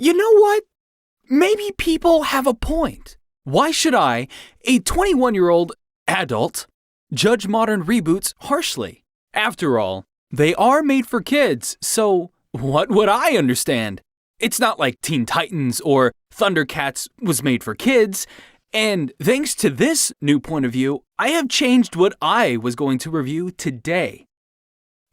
You know what? Maybe people have a point. Why should I, a 21-year-old adult, judge modern reboots harshly? After all, they are made for kids, so what would I understand? It's not like Teen Titans or Thundercats was made for kids, and thanks to this new point of view, I have changed what I was going to review today.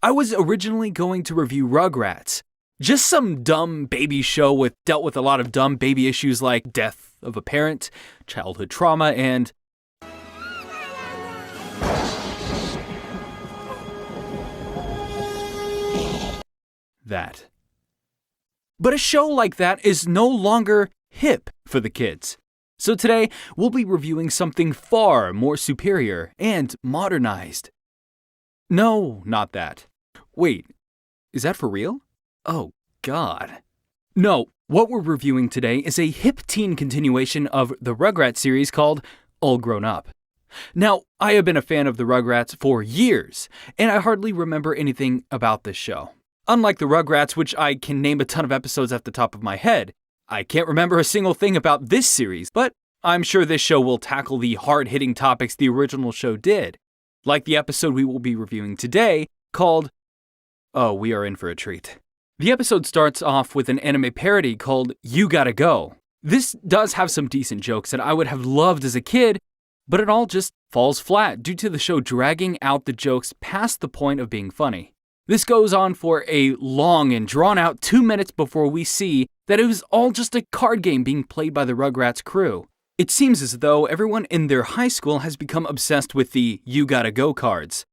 I was originally going to review Rugrats, just some dumb baby show dealt with a lot of dumb baby issues like death of a parent, childhood trauma, and that. But a show like that is no longer hip for the kids. So today, we'll be reviewing something far more superior and modernized. No, not that. Wait, is that for real? Oh, God. No, what we're reviewing today is a hip teen continuation of the Rugrats series called All Grown Up. Now, I have been a fan of the Rugrats for years, and I hardly remember anything about this show. Unlike the Rugrats, which I can name a ton of episodes at the top of my head, I can't remember a single thing about this series, but I'm sure this show will tackle the hard-hitting topics the original show did, like the episode we will be reviewing today called Oh, we are in for a treat. The episode starts off with an anime parody called You Gotta Go. This does have some decent jokes that I would have loved as a kid, but it all just falls flat due to the show dragging out the jokes past the point of being funny. This goes on for a long and drawn-out 2 minutes before we see that it was all just a card game being played by the Rugrats crew. It seems as though everyone in their high school has become obsessed with the You Gotta Go cards.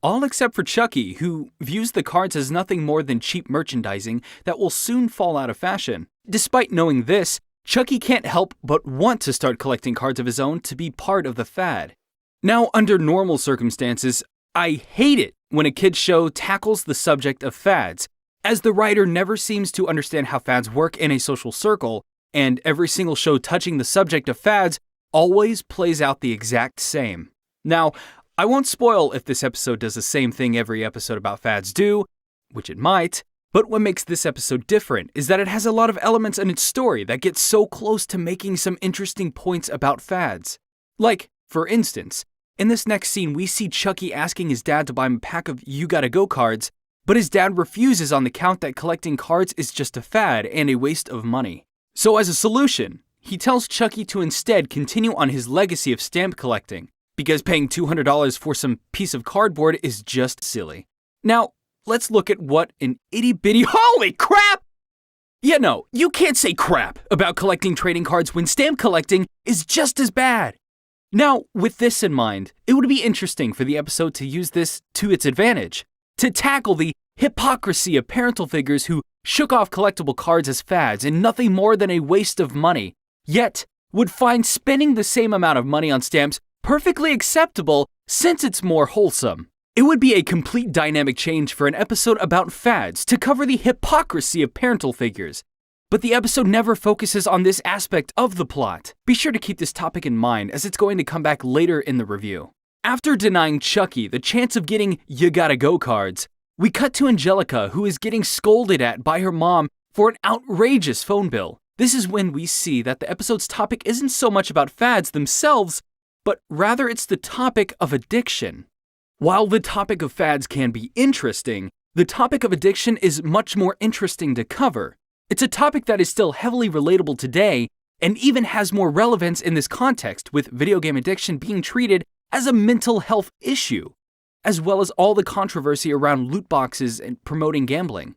All except for Chucky, who views the cards as nothing more than cheap merchandising that will soon fall out of fashion. Despite knowing this, Chucky can't help but want to start collecting cards of his own to be part of the fad. Now, under normal circumstances, I hate it when a kid's show tackles the subject of fads, as the writer never seems to understand how fads work in a social circle, and every single show touching the subject of fads always plays out the exact same. Now, I won't spoil if this episode does the same thing every episode about fads do, which it might, but what makes this episode different is that it has a lot of elements in its story that get so close to making some interesting points about fads. Like, for instance, in this next scene we see Chucky asking his dad to buy him a pack of You Gotta Go cards, but his dad refuses on the count that collecting cards is just a fad and a waste of money. So as a solution, he tells Chucky to instead continue on his legacy of stamp collecting, because paying $200 for some piece of cardboard is just silly. Now, let's look at what an itty-bitty— Holy crap! Yeah, no, you can't say crap about collecting trading cards when stamp collecting is just as bad. Now, with this in mind, it would be interesting for the episode to use this to its advantage, to tackle the hypocrisy of parental figures who shook off collectible cards as fads and nothing more than a waste of money, yet would find spending the same amount of money on stamps perfectly acceptable since it's more wholesome. It would be a complete dynamic change for an episode about fads to cover the hypocrisy of parental figures. But the episode never focuses on this aspect of the plot. Be sure to keep this topic in mind as it's going to come back later in the review. After denying Chucky the chance of getting You Gotta Go cards, we cut to Angelica, who is getting scolded at by her mom for an outrageous phone bill. This is when we see that the episode's topic isn't so much about fads themselves, but rather it's the topic of addiction. While the topic of fads can be interesting, the topic of addiction is much more interesting to cover. It's a topic that is still heavily relatable today and even has more relevance in this context, with video game addiction being treated as a mental health issue, as well as all the controversy around loot boxes and promoting gambling.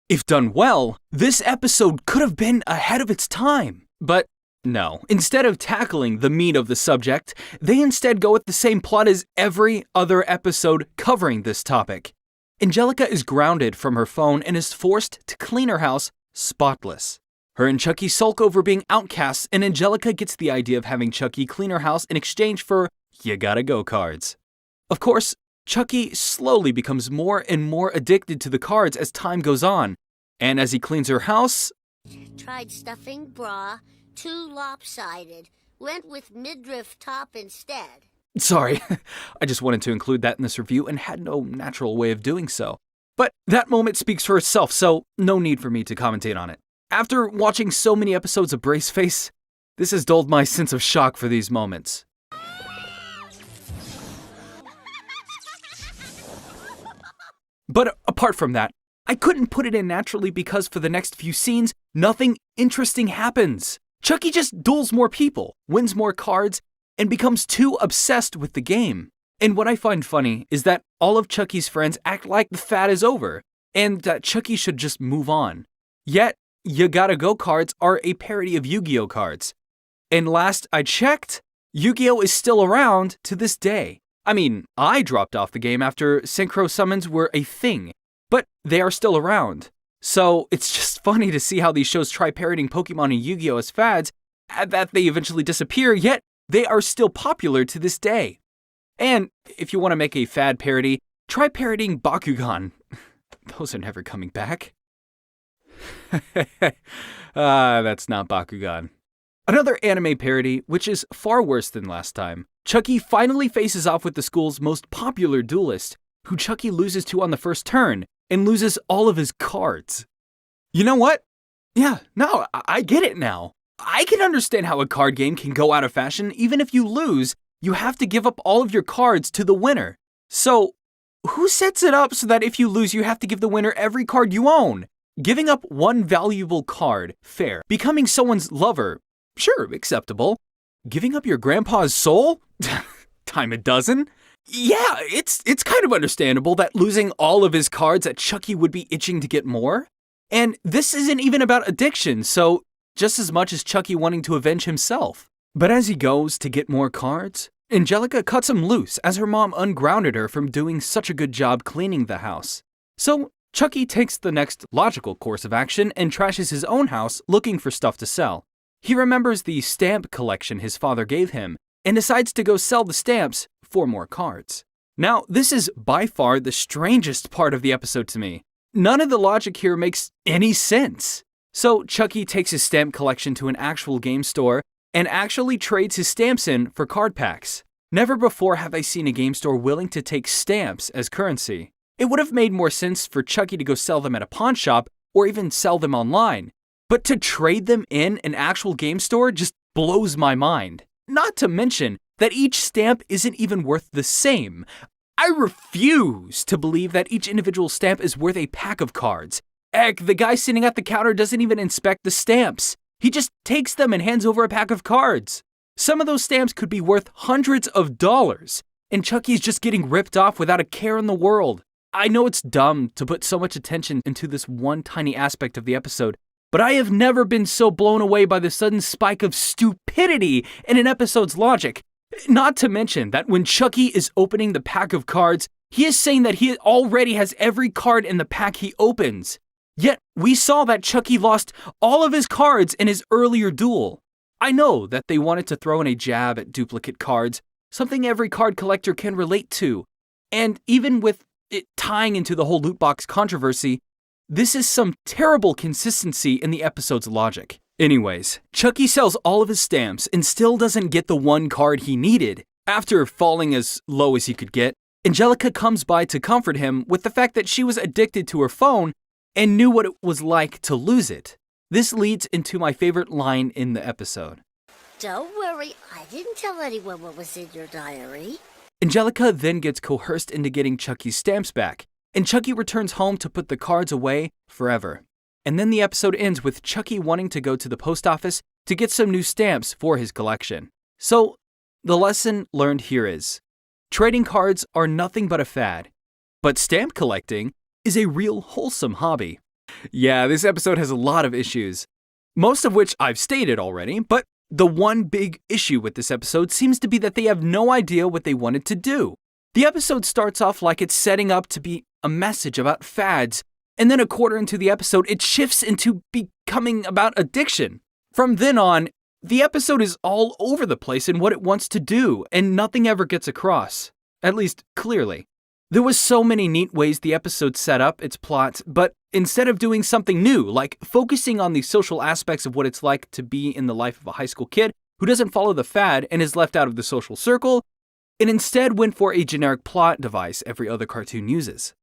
If done well, this episode could have been ahead of its time, but no, instead of tackling the meat of the subject, they instead go with the same plot as every other episode covering this topic. Angelica is grounded from her phone and is forced to clean her house spotless. Her and Chucky sulk over being outcasts, and Angelica gets the idea of having Chucky clean her house in exchange for You Gotta Go cards. Of course, Chucky slowly becomes more and more addicted to the cards as time goes on, and as he cleans her house— Tried stuffing bra. Too lopsided. Went with midriff top instead. Sorry, I just wanted to include that in this review and had no natural way of doing so. But that moment speaks for itself, so no need for me to commentate on it. After watching so many episodes of Braceface, this has dulled my sense of shock for these moments. But apart from that, I couldn't put it in naturally because for the next few scenes, nothing interesting happens. Chucky just duels more people, wins more cards, and becomes too obsessed with the game. And what I find funny is that all of Chucky's friends act like the fad is over, and that Chucky should just move on. Yet, You Gotta Go cards are a parody of Yu-Gi-Oh cards. And last I checked, Yu-Gi-Oh is still around to this day. I mean, I dropped off the game after synchro summons were a thing, but they are still around. So it's just funny to see how these shows try parodying Pokemon and Yu-Gi-Oh as fads, and that they eventually disappear, yet they are still popular to this day. And if you want to make a fad parody, try parodying Bakugan. Those are never coming back. That's not Bakugan. Another anime parody, which is far worse than last time. Chucky finally faces off with the school's most popular duelist, who Chucky loses to on the first turn, and loses all of his cards. You know what? Yeah, no, I get it now. I can understand how a card game can go out of fashion. Even if you lose, you have to give up all of your cards to the winner. So, who sets it up so that if you lose, you have to give the winner every card you own? Giving up one valuable card, fair. Becoming someone's lover, sure, acceptable. Giving up your grandpa's soul? Time a dozen? Yeah, it's kind of understandable that losing all of his cards that Chucky would be itching to get more. And this isn't even about addiction, so just as much as Chucky wanting to avenge himself. But as he goes to get more cards, Angelica cuts him loose as her mom ungrounded her from doing such a good job cleaning the house. So Chucky takes the next logical course of action and trashes his own house looking for stuff to sell. He remembers the stamp collection his father gave him and decides to go sell the stamps for more cards. Now, this is by far the strangest part of the episode to me. None of the logic here makes any sense. So Chucky takes his stamp collection to an actual game store and actually trades his stamps in for card packs. Never before have I seen a game store willing to take stamps as currency. It would have made more sense for Chucky to go sell them at a pawn shop or even sell them online. But to trade them in an actual game store just blows my mind. Not to mention that each stamp isn't even worth the same. I refuse to believe that each individual stamp is worth a pack of cards. Heck, the guy sitting at the counter doesn't even inspect the stamps. He just takes them and hands over a pack of cards. Some of those stamps could be worth hundreds of dollars, and Chucky's just getting ripped off without a care in the world. I know it's dumb to put so much attention into this one tiny aspect of the episode, but I have never been so blown away by the sudden spike of stupidity in an episode's logic. Not to mention that when Chucky is opening the pack of cards, he is saying that he already has every card in the pack he opens. Yet, we saw that Chucky lost all of his cards in his earlier duel. I know that they wanted to throw in a jab at duplicate cards, something every card collector can relate to. And even with it tying into the whole loot box controversy, this is some terrible consistency in the episode's logic. Anyways, Chucky sells all of his stamps and still doesn't get the one card he needed. After falling as low as he could get, Angelica comes by to comfort him with the fact that she was addicted to her phone and knew what it was like to lose it. This leads into my favorite line in the episode. Don't worry, I didn't tell anyone what was in your diary. Angelica then gets coerced into getting Chucky's stamps back, and Chucky returns home to put the cards away forever. And then the episode ends with Chucky wanting to go to the post office to get some new stamps for his collection. So, the lesson learned here is, trading cards are nothing but a fad, but stamp collecting is a real wholesome hobby. Yeah, this episode has a lot of issues, most of which I've stated already, but the one big issue with this episode seems to be that they have no idea what they wanted to do. The episode starts off like it's setting up to be a message about fads, and then a quarter into the episode, it shifts into becoming about addiction. From then on, the episode is all over the place in what it wants to do, and nothing ever gets across. At least, clearly. There was so many neat ways the episode set up its plot, but instead of doing something new, like focusing on the social aspects of what it's like to be in the life of a high school kid who doesn't follow the fad and is left out of the social circle, it instead went for a generic plot device every other cartoon uses.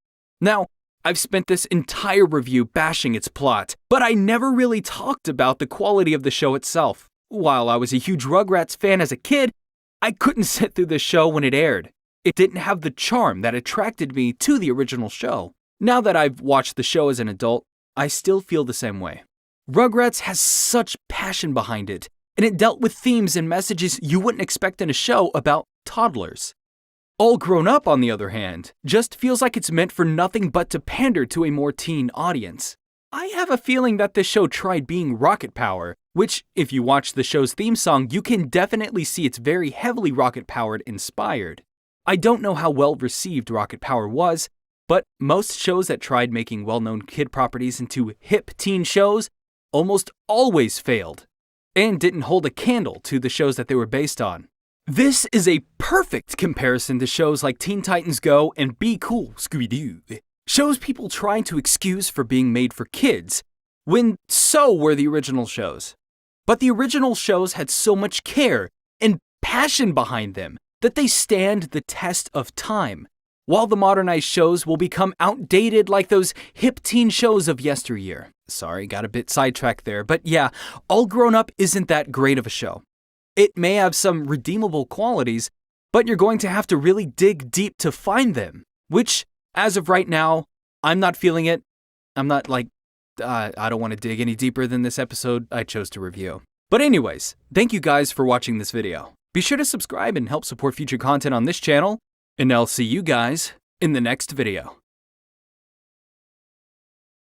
Now, I've spent this entire review bashing its plot, but I never really talked about the quality of the show itself. While I was a huge Rugrats fan as a kid, I couldn't sit through the show when it aired. It didn't have the charm that attracted me to the original show. Now that I've watched the show as an adult, I still feel the same way. Rugrats has such passion behind it, and it dealt with themes and messages you wouldn't expect in a show about toddlers. All Grown Up, on the other hand, just feels like it's meant for nothing but to pander to a more teen audience. I have a feeling that this show tried being Rocket Power, which, if you watch the show's theme song, you can definitely see it's very heavily Rocket Powered inspired. I don't know how well received Rocket Power was, but most shows that tried making well-known kid properties into hip teen shows almost always failed, and didn't hold a candle to the shows that they were based on. This is a perfect comparison to shows like Teen Titans Go and Be Cool, Scooby-Doo. Shows people trying to excuse for being made for kids, when so were the original shows. But the original shows had so much care and passion behind them that they stand the test of time, while the modernized shows will become outdated like those hip teen shows of yesteryear. Sorry, got a bit sidetracked there, but yeah, All Grown Up isn't that great of a show. It may have some redeemable qualities, but you're going to have to really dig deep to find them, which, as of right now, I'm not feeling it. I'm not I don't want to dig any deeper than this episode I chose to review. But anyways, thank you guys for watching this video. Be sure to subscribe and help support future content on this channel, and I'll see you guys in the next video.